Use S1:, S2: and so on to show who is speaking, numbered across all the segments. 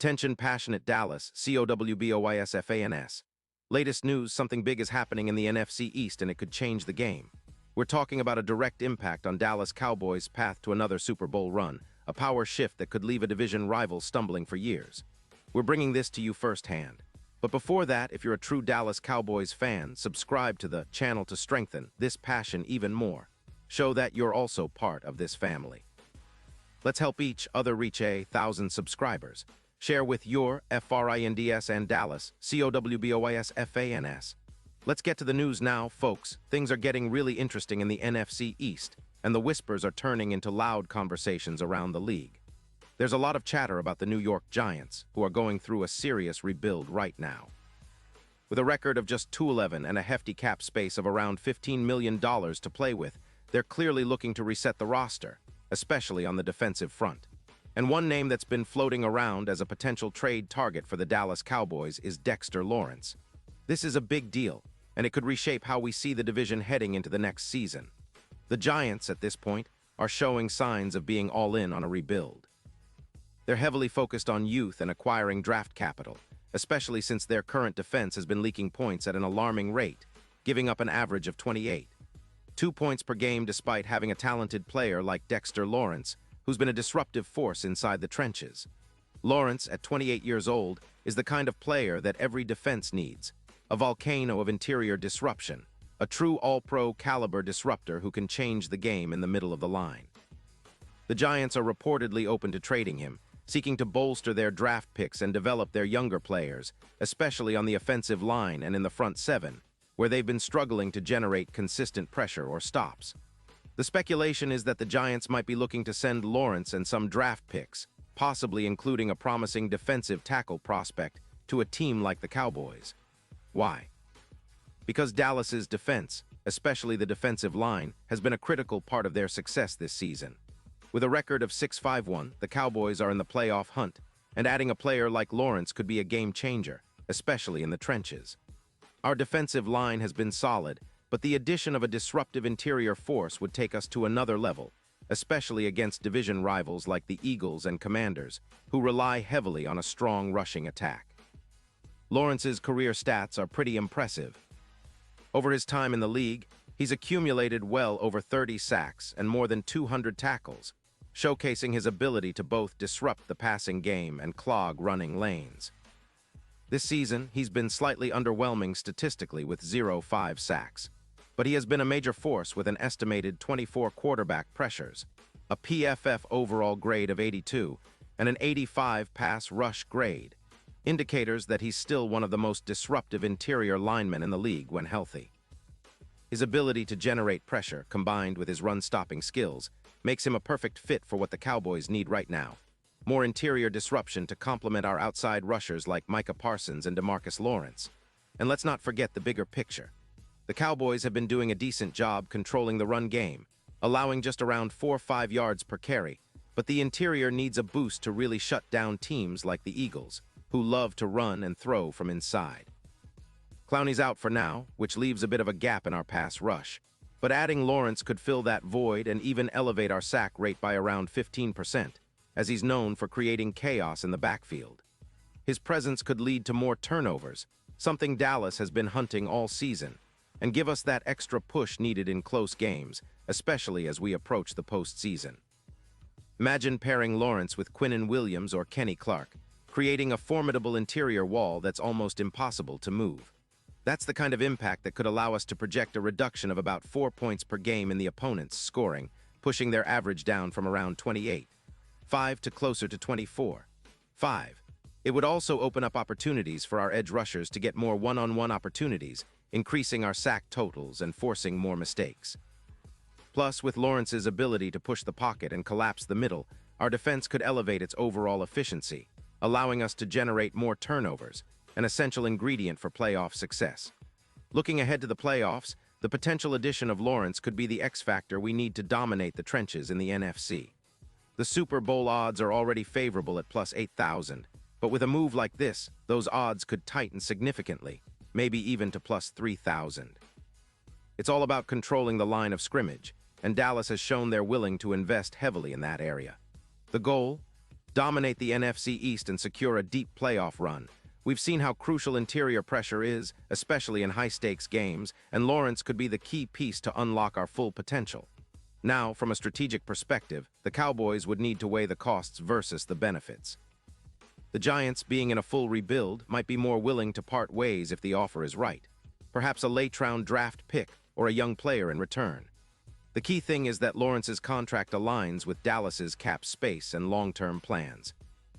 S1: Attention passionate Dallas, Cowboys. Latest news, something big is happening in the NFC East and it could change the game. We're talking about a direct impact on Dallas Cowboys' path to another Super Bowl run, a power shift that could leave a division rival stumbling for years. We're bringing this to you firsthand. But before that, if you're a true Dallas Cowboys fan, subscribe to the channel to strengthen this passion even more. Show that you're also part of this family. Let's help each other reach 1,000 subscribers. Share with your friends and Dallas, Cowboys. Let's get to the news now, folks. Things are getting really interesting in the NFC East, and the whispers are turning into loud conversations around the league. There's a lot of chatter about the New York Giants, who are going through a serious rebuild right now. With a record of just 2-11 and a hefty cap space of around $15 million to play with, they're clearly looking to reset the roster, especially on the defensive front. And one name that's been floating around as a potential trade target for the Dallas Cowboys is Dexter Lawrence. This is a big deal, and it could reshape how we see the division heading into the next season. The Giants, at this point, are showing signs of being all in on a rebuild. They're heavily focused on youth and acquiring draft capital, especially since their current defense has been leaking points at an alarming rate, giving up an average of 28. 2 points per game despite having a talented player like Dexter Lawrence, who's been a disruptive force inside the trenches. Lawrence, at 28 years old, is the kind of player that every defense needs, a volcano of interior disruption, a true all-pro caliber disruptor who can change the game in the middle of the line. The Giants are reportedly open to trading him, seeking to bolster their draft picks and develop their younger players, especially on the offensive line and in the front seven, where they've been struggling to generate consistent pressure or stops. The speculation is that the Giants might be looking to send Lawrence and some draft picks, possibly including a promising defensive tackle prospect, to a team like the Cowboys. Why? Because Dallas's defense, especially the defensive line, has been a critical part of their success this season. With a record of 6-5-1, the Cowboys are in the playoff hunt, and adding a player like Lawrence could be a game changer, especially in the trenches. Our defensive line has been solid, but the addition of a disruptive interior force would take us to another level, especially against division rivals like the Eagles and Commanders, who rely heavily on a strong rushing attack. Lawrence's career stats are pretty impressive. Over his time in the league, he's accumulated well over 30 sacks and more than 200 tackles, showcasing his ability to both disrupt the passing game and clog running lanes. This season, he's been slightly underwhelming statistically with 0.5 sacks, but he has been a major force with an estimated 24 quarterback pressures, a PFF overall grade of 82, and an 85 pass rush grade, indicators that he's still one of the most disruptive interior linemen in the league when healthy. His ability to generate pressure, combined with his run-stopping skills, makes him a perfect fit for what the Cowboys need right now. More interior disruption to complement our outside rushers like Micah Parsons and DeMarcus Lawrence. And let's not forget the bigger picture. The Cowboys have been doing a decent job controlling the run game, allowing just around 4-5 yards per carry, but the interior needs a boost to really shut down teams like the Eagles, who love to run and throw from inside. Clowney's out for now, which leaves a bit of a gap in our pass rush, but adding Lawrence could fill that void and even elevate our sack rate by around 15%, as he's known for creating chaos in the backfield. His presence could lead to more turnovers, something Dallas has been hunting all season, and give us that extra push needed in close games, especially as we approach the postseason. Imagine pairing Lawrence with Quinnen Williams or Kenny Clark, creating a formidable interior wall that's almost impossible to move. That's the kind of impact that could allow us to project a reduction of about 4 points per game in the opponent's scoring, pushing their average down from around 28.5 to closer to 24.5. It would also open up opportunities for our edge rushers to get more one-on-one opportunities, increasing our sack totals and forcing more mistakes. Plus, with Lawrence's ability to push the pocket and collapse the middle, our defense could elevate its overall efficiency, allowing us to generate more turnovers, an essential ingredient for playoff success. Looking ahead to the playoffs, the potential addition of Lawrence could be the X factor we need to dominate the trenches in the NFC. The Super Bowl odds are already favorable at plus 8,000, but with a move like this, those odds could tighten significantly, maybe even to plus 3,000. It's all about controlling the line of scrimmage, and Dallas has shown they're willing to invest heavily in that area. The goal? dominate the NFC East and secure a deep playoff run. We've seen how crucial interior pressure is, especially in high-stakes games, and Lawrence could be the key piece to unlock our full potential. Now, from a strategic perspective, the Cowboys would need to weigh the costs versus the benefits. The Giants, being in a full rebuild, might be more willing to part ways if the offer is right. Perhaps a late-round draft pick or a young player in return. The key thing is that Lawrence's contract aligns with Dallas's cap space and long-term plans.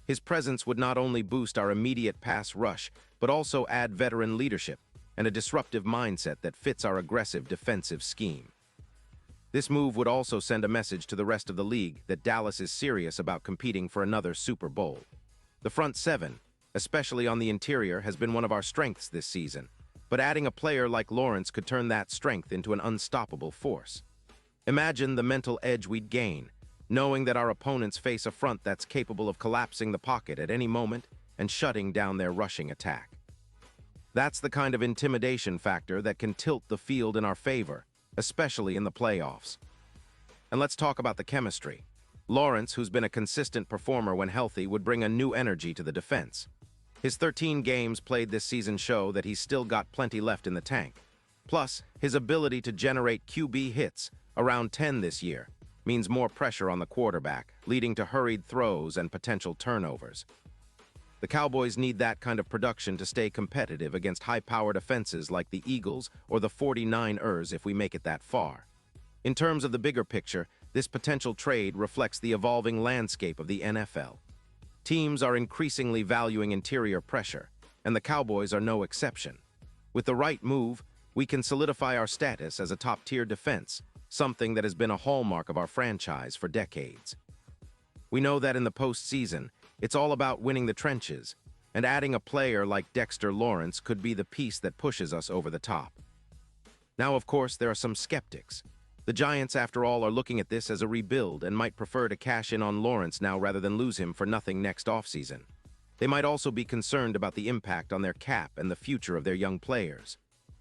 S1: His presence would not only boost our immediate pass rush, but also add veteran leadership and a disruptive mindset that fits our aggressive defensive scheme. This move would also send a message to the rest of the league that Dallas is serious about competing for another Super Bowl. The front seven, especially on the interior, has been one of our strengths this season, but adding a player like Lawrence could turn that strength into an unstoppable force. Imagine the mental edge we'd gain, knowing that our opponents face a front that's capable of collapsing the pocket at any moment and shutting down their rushing attack. That's the kind of intimidation factor that can tilt the field in our favor, especially in the playoffs. And let's talk about the chemistry. Lawrence, who's been a consistent performer when healthy, would bring a new energy to the defense. His 13 games played this season show that he's still got plenty left in the tank. Plus, his ability to generate QB hits, around 10 this year, means more pressure on the quarterback, leading to hurried throws and potential turnovers. The Cowboys need that kind of production to stay competitive against high-powered offenses like the Eagles or the 49ers if we make it that far. In terms of the bigger picture, this potential trade reflects the evolving landscape of the NFL. Teams are increasingly valuing interior pressure, and the Cowboys are no exception. With the right move, we can solidify our status as a top-tier defense, something that has been a hallmark of our franchise for decades. We know that in the postseason, it's all about winning the trenches, and adding a player like Dexter Lawrence could be the piece that pushes us over the top. Now, of course, there are some skeptics. The Giants, after all, are looking at this as a rebuild and might prefer to cash in on Lawrence now rather than lose him for nothing next offseason. They might also be concerned about the impact on their cap and the future of their young players.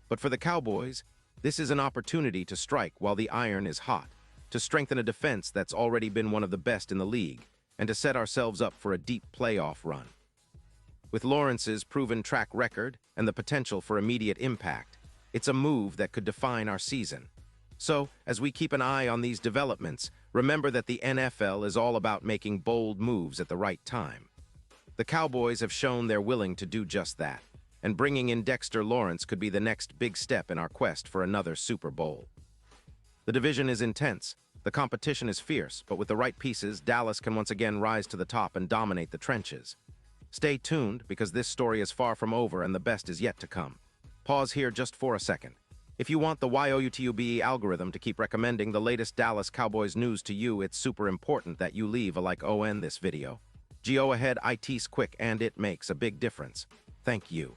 S1: But for the Cowboys, this is an opportunity to strike while the iron is hot, to strengthen a defense that's already been one of the best in the league, and to set ourselves up for a deep playoff run. With Lawrence's proven track record and the potential for immediate impact, it's a move that could define our season. So, as we keep an eye on these developments, remember that the NFL is all about making bold moves at the right time. The Cowboys have shown they're willing to do just that, and bringing in Dexter Lawrence could be the next big step in our quest for another Super Bowl. The division is intense, the competition is fierce, but with the right pieces, Dallas can once again rise to the top and dominate the trenches. Stay tuned, because this story is far from over and the best is yet to come. Pause here just for a second. If you want the YOUTUBE algorithm to keep recommending the latest Dallas Cowboys news to you, it's super important that you leave a like on this video. Go ahead, it's quick and it makes a big difference. Thank you.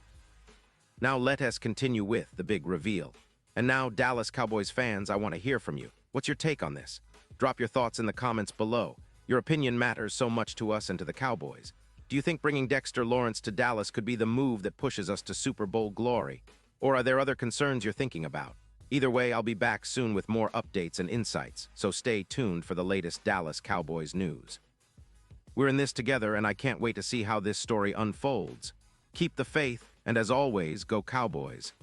S1: Now let us continue with the big reveal. And now, Dallas Cowboys fans, I want to hear from you. What's your take on this? Drop your thoughts in the comments below. Your opinion matters so much to us and to the Cowboys. Do you think bringing Dexter Lawrence to Dallas could be the move that pushes us to Super Bowl glory? Or are there other concerns you're thinking about? Either way, I'll be back soon with more updates and insights, so stay tuned for the latest Dallas Cowboys news. We're in this together, and I can't wait to see how this story unfolds. Keep the faith, and as always, go Cowboys.